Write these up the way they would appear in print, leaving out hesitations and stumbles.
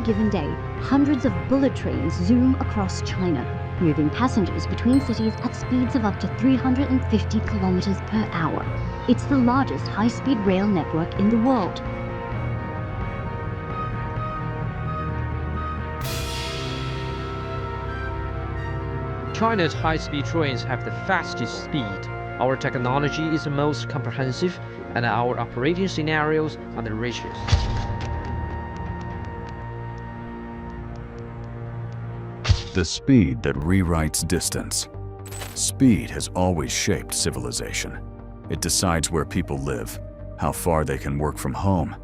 given day, hundreds of bullet trains zoom across China, moving passengers between cities at speeds of up to 350 kilometers per hour. It's the largest high-speed rail network in the world. China's high-speed trains have the fastest speed. Our technology is the most comprehensive, and our operating scenarios are the richest. The speed that rewrites distance. Speed has always shaped civilization. It decides where people live, how far they can work from home,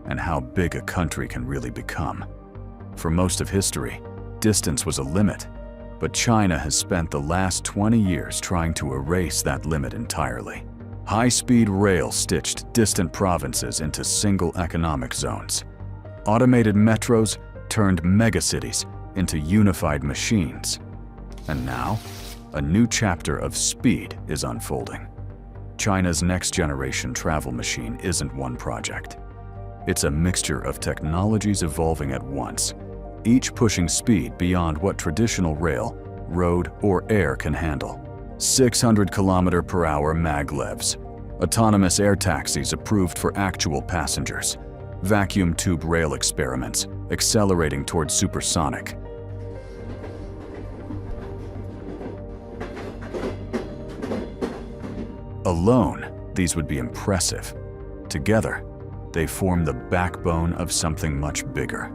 and how big a country can really become. For most of history, distance was a limit, but China has spent the last 20 years trying to erase that limit entirely. High-speed rail stitched distant provinces into single economic zones. Automated metros turned megacities into unified machines. And now, a new chapter of speed is unfolding. China's next-generation travel machine isn't one project. It's a mixture of technologies evolving at once, each pushing speed beyond what traditional rail, road, or air can handle. 600 km/h maglevs, autonomous air taxis approved for actual passengers, vacuum tube rail experiments accelerating towards supersonic. Alone, these would be impressive. Together, they form the backbone of something much bigger.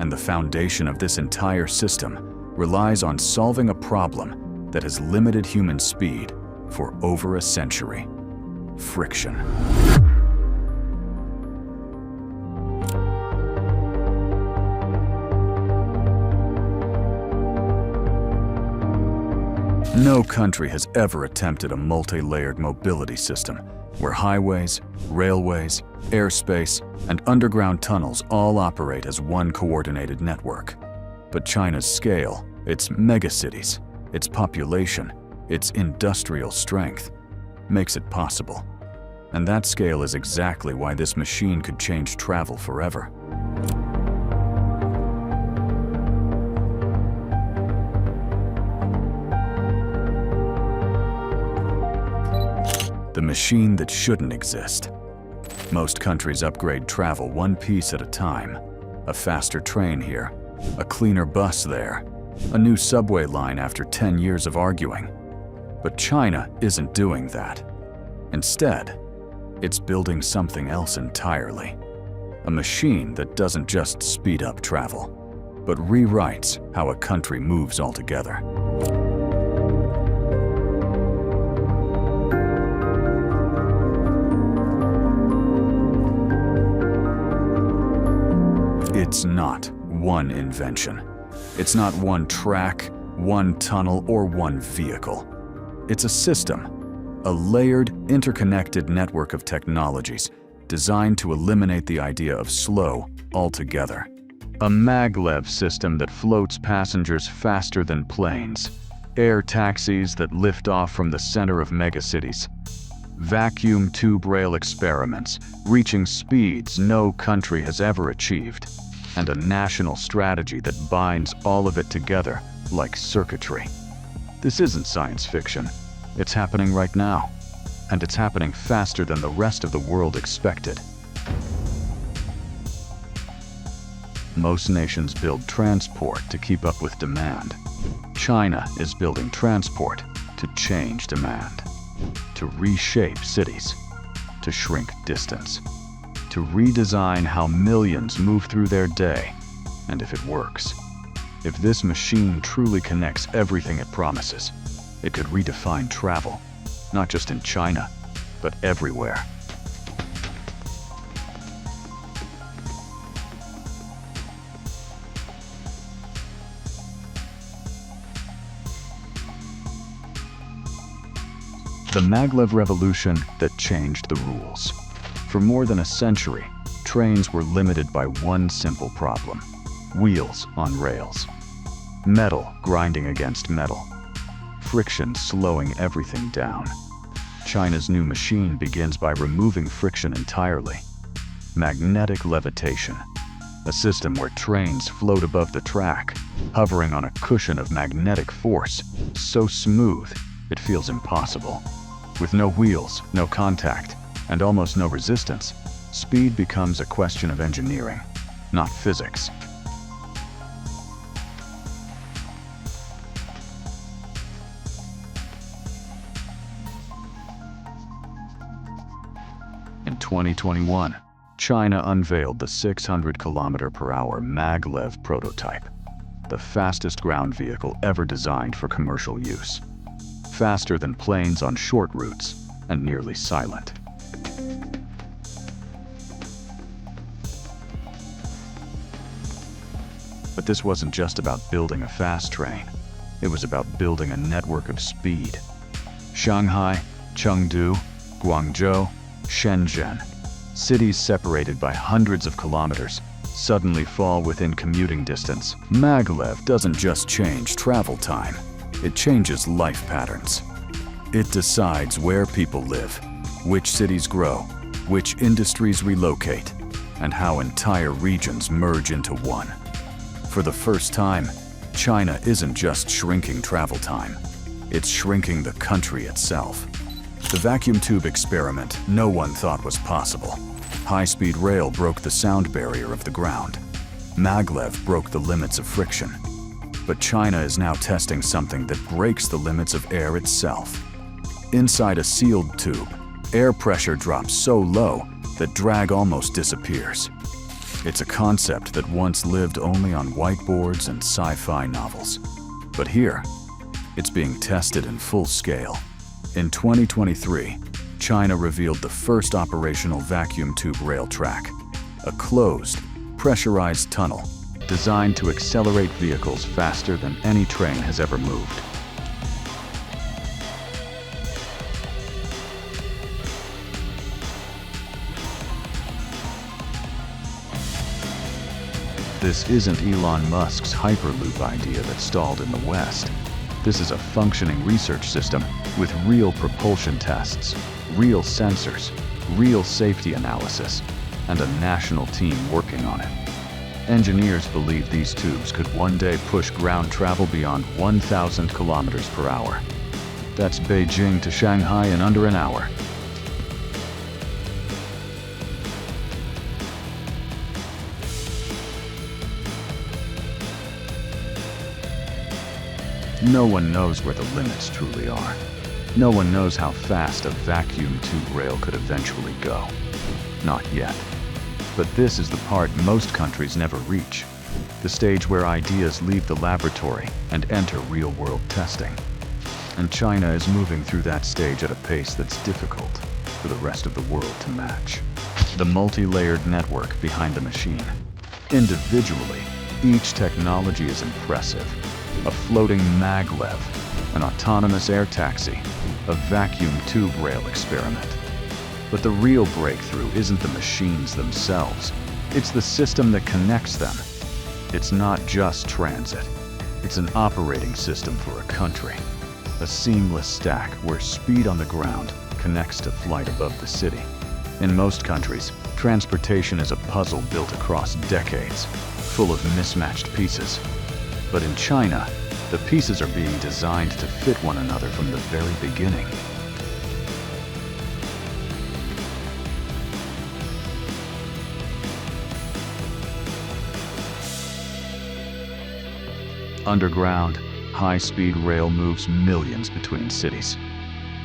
And the foundation of this entire system relies on solving a problem that has limited human speed for over a century: friction. No country has ever attempted a multi-layered mobility system where highways, railways, airspace, and underground tunnels all operate as one coordinated network. But China's scale, its megacities, its population, its industrial strength, makes it possible. And that scale is exactly why this machine could change travel forever. The machine that shouldn't exist. Most countries upgrade travel one piece at a time. A faster train here, a cleaner bus there, a new subway line after 10 years of arguing. But China isn't doing that. Instead, it's building something else entirely. A machine that doesn't just speed up travel, but rewrites how a country moves altogether. It's not one invention. It's not one track, one tunnel, or one vehicle. It's a system, a layered, interconnected network of technologies designed to eliminate the idea of slow altogether. A maglev system that floats passengers faster than planes, air taxis that lift off from the center of megacities, vacuum tube rail experiments reaching speeds no country has ever achieved, and a national strategy that binds all of it together like circuitry. This isn't science fiction. It's happening right now, and it's happening faster than the rest of the world expected. Most nations build transport to keep up with demand. China is building transport to change demand, to reshape cities, to shrink distance, to redesign how millions move through their day. And if it works, if this machine truly connects everything it promises, it could redefine travel, not just in China, but everywhere. The maglev revolution that changed the rules. For more than a century, trains were limited by one simple problem: wheels on rails. Metal grinding against metal. Friction slowing everything down. China's new machine begins by removing friction entirely. Magnetic levitation. a system where trains float above the track, hovering on a cushion of magnetic force, so smooth it feels impossible. With no wheels, no contact, and almost no resistance, speed becomes a question of engineering, not physics. In 2021, China unveiled the 600 km/h maglev prototype, the fastest ground vehicle ever designed for commercial use. Faster than planes on short routes and nearly silent. But this wasn't just about building a fast train. It was about building a network of speed. Shanghai, Chengdu, Guangzhou, Shenzhen, cities separated by hundreds of kilometers, suddenly fall within commuting distance. Maglev doesn't just change travel time, it changes life patterns. It decides where people live, which cities grow, which industries relocate, and how entire regions merge into one. For the first time, China isn't just shrinking travel time, it's shrinking the country itself. The vacuum tube experiment no one thought was possible. High-speed rail broke the sound barrier of the ground. Maglev broke the limits of friction. But China is now testing something that breaks the limits of air itself. Inside a sealed tube, air pressure drops so low that drag almost disappears. It's a concept that once lived only on whiteboards and sci-fi novels. But here, it's being tested in full scale. In 2023, China revealed the first operational vacuum tube rail track, a closed, pressurized tunnel designed to accelerate vehicles faster than any train has ever moved. This isn't Elon Musk's Hyperloop idea that stalled in the West. This is a functioning research system with real propulsion tests, real sensors, real safety analysis, and a national team working on it. Engineers believe these tubes could one day push ground travel beyond 1,000 km/h. That's Beijing to Shanghai in under an hour. No one knows where the limits truly are. No one knows how fast a vacuum tube rail could eventually go. Not yet. But this is the part most countries never reach. The stage where ideas leave the laboratory and enter real-world testing. And China is moving through that stage at a pace that's difficult for the rest of the world to match. The multi-layered network behind the machine. Individually, each technology is impressive. A floating maglev, an autonomous air taxi, a vacuum tube rail experiment. But the real breakthrough isn't the machines themselves. It's the system that connects them. It's not just transit. It's an operating system for a country. A seamless stack where speed on the ground connects to flight above the city. In most countries, transportation is a puzzle built across decades, full of mismatched pieces. But in China, the pieces are being designed to fit one another from the very beginning. Underground, high-speed rail moves millions between cities.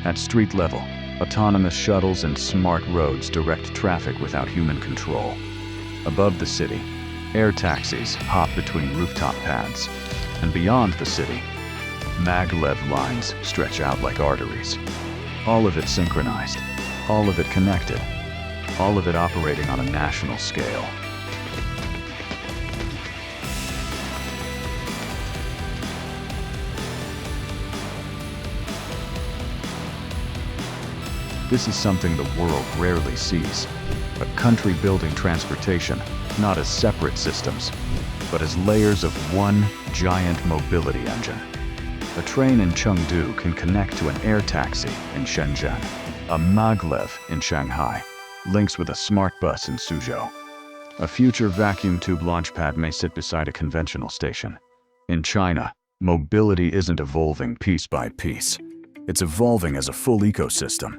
At street level, autonomous shuttles and smart roads direct traffic without human control. Above the city, air taxis hop between rooftop pads. And beyond the city, maglev lines stretch out like arteries. All of it synchronized, all of it connected, all of it operating on a national scale. This is something the world rarely sees. A country building transportation, not as separate systems, but as layers of one giant mobility engine. A train in Chengdu can connect to an air taxi in Shenzhen. A maglev in Shanghai links with a smart bus in Suzhou. A future vacuum tube launch pad may sit beside a conventional station. In China, mobility isn't evolving piece by piece. It's evolving as a full ecosystem.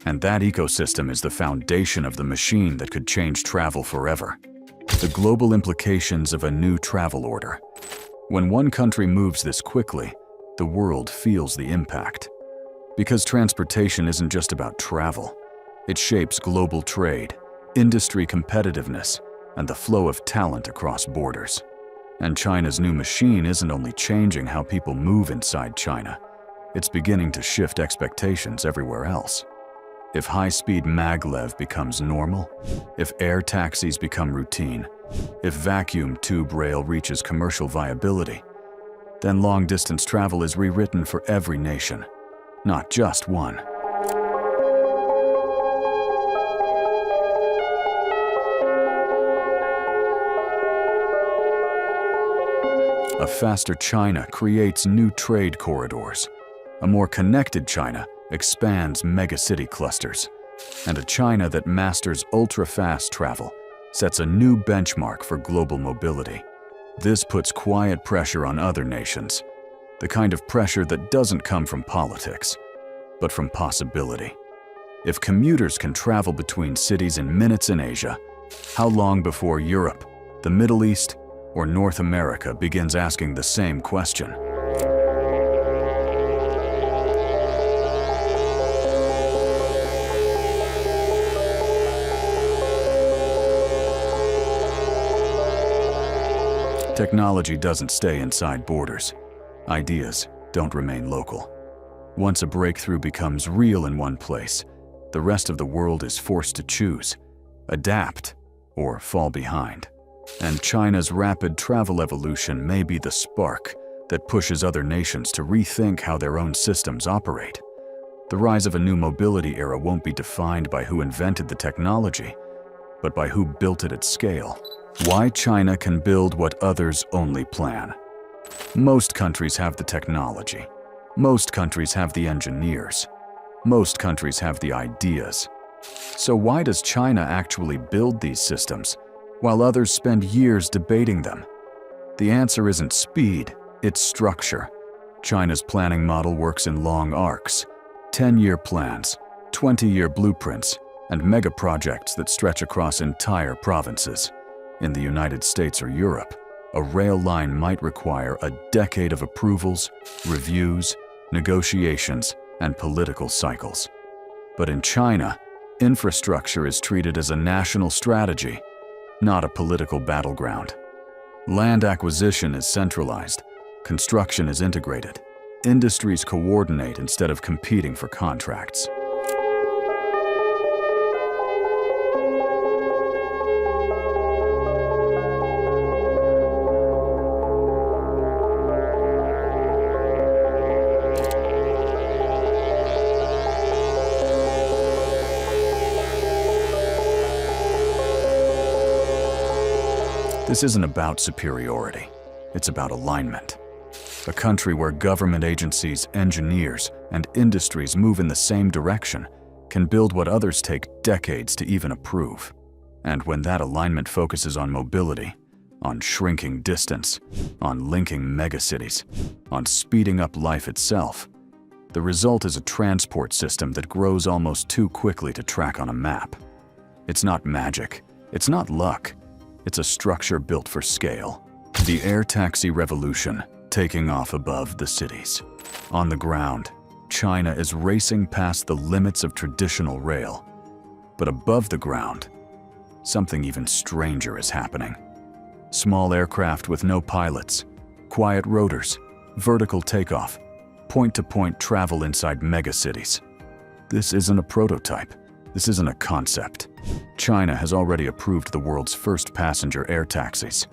And that ecosystem is the foundation of the machine that could change travel forever. The global implications of a new travel order. When one country moves this quickly, the world feels the impact. Because transportation isn't just about travel. It shapes global trade, industry competitiveness, and the flow of talent across borders. And China's new machine isn't only changing how people move inside China, it's beginning to shift expectations everywhere else. If high-speed maglev becomes normal, if air taxis become routine, if vacuum tube rail reaches commercial viability, then long-distance travel is rewritten for every nation, not just one. A faster China creates new trade corridors. A more connected China expands megacity clusters. And a China that masters ultra-fast travel sets a new benchmark for global mobility. This puts quiet pressure on other nations, the kind of pressure that doesn't come from politics, but from possibility. If commuters can travel between cities in minutes in Asia, how long before Europe, the Middle East, or North America begins asking the same question? Technology doesn't stay inside borders. Ideas don't remain local. Once a breakthrough becomes real in one place, the rest of the world is forced to choose, adapt, or fall behind. And China's rapid travel evolution may be the spark that pushes other nations to rethink how their own systems operate. The rise of a new mobility era won't be defined by who invented the technology, but by who built it at scale. Why China can build what others only plan. Most countries have the technology. Most countries have the engineers. Most countries have the ideas. So why does China actually build these systems, while others spend years debating them? The answer isn't speed, it's structure. China's planning model works in long arcs, 10-year plans, 20-year blueprints, and mega projects that stretch across entire provinces. In the United States or Europe, a rail line might require a decade of approvals, reviews, negotiations, and political cycles. But in China, infrastructure is treated as a national strategy, not a political battleground. Land acquisition is centralized, construction is integrated, industries coordinate instead of competing for contracts. This isn't about superiority, it's about alignment. A country where government agencies, engineers, and industries move in the same direction can build what others take decades to even approve. And when that alignment focuses on mobility, on shrinking distance, on linking megacities, on speeding up life itself, the result is a transport system that grows almost too quickly to track on a map. It's not magic, it's not luck. It's a structure built for scale. The air taxi revolution, taking off above the cities. On the ground, China is racing past the limits of traditional rail. But above the ground, something even stranger is happening. Small aircraft with no pilots, quiet rotors, vertical takeoff, point-to-point travel inside megacities. This isn't a prototype. This isn't a concept. China has already approved the world's first passenger air taxis,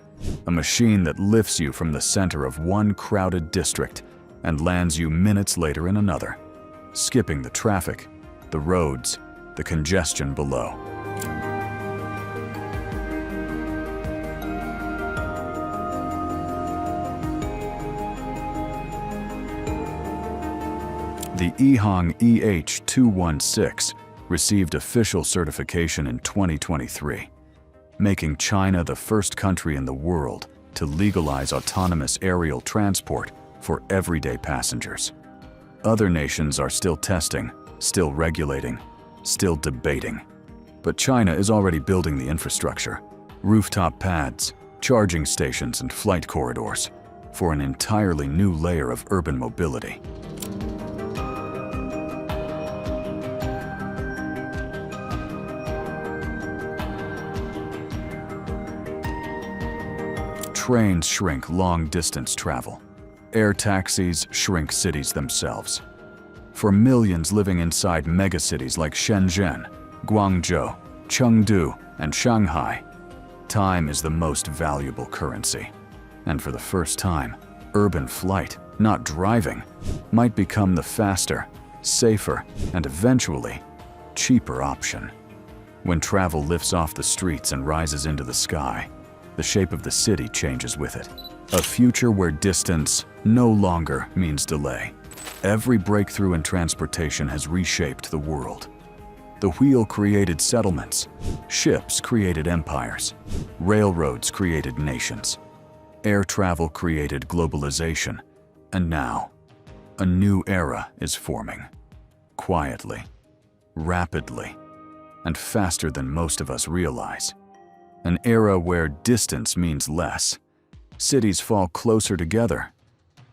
a machine that lifts you from the center of one crowded district and lands you minutes later in another, skipping the traffic, the roads, the congestion below. The EHang EH216 received official certification in 2023. making China the first country in the world to legalize autonomous aerial transport for everyday passengers. Other nations are still testing, still regulating, still debating. But China is already building the infrastructure, rooftop pads, charging stations, and flight corridors for an entirely new layer of urban mobility. Trains shrink long-distance travel. Air taxis shrink cities themselves. For millions living inside megacities like Shenzhen, Guangzhou, Chengdu, and Shanghai, time is the most valuable currency. And for the first time, urban flight, not driving, might become the faster, safer, and eventually cheaper option. When travel lifts off the streets and rises into the sky, the shape of the city changes with it. A future where distance no longer means delay. Every breakthrough in transportation has reshaped the world. The wheel created settlements, ships created empires, railroads created nations, air travel created globalization, and now, a new era is forming. Quietly, rapidly, and faster than most of us realize. An era where distance means less, cities fall closer together,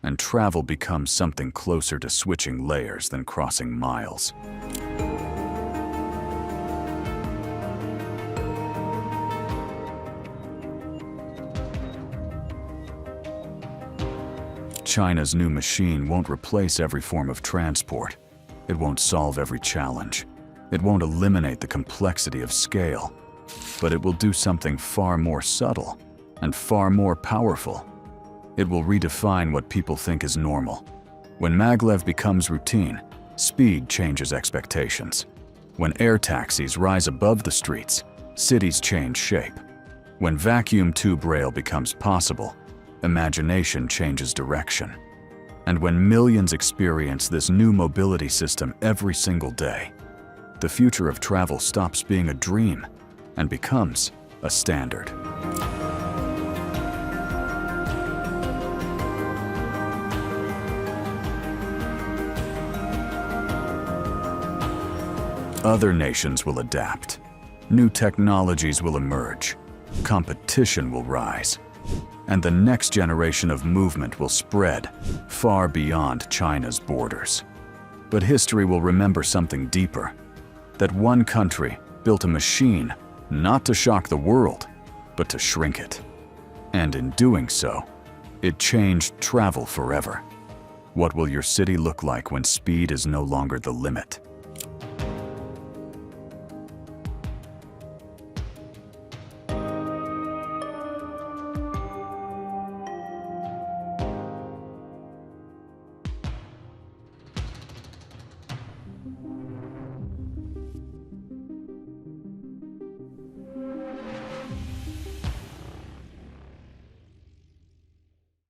and travel becomes something closer to switching layers than crossing miles. China's new machine won't replace every form of transport. It won't solve every challenge. It won't eliminate the complexity of scale. But it will do something far more subtle and far more powerful. It will redefine what people think is normal. When maglev becomes routine, speed changes expectations. When air taxis rise above the streets, cities change shape. When vacuum tube rail becomes possible, imagination changes direction. And when millions experience this new mobility system every single day, the future of travel stops being a dream and becomes a standard. Other nations will adapt. New technologies will emerge. Competition will rise. And the next generation of movement will spread far beyond China's borders. But history will remember something deeper. That one country built a machine not to shock the world, but to shrink it. And in doing so, it changed travel forever. What will your city look like when speed is no longer the limit?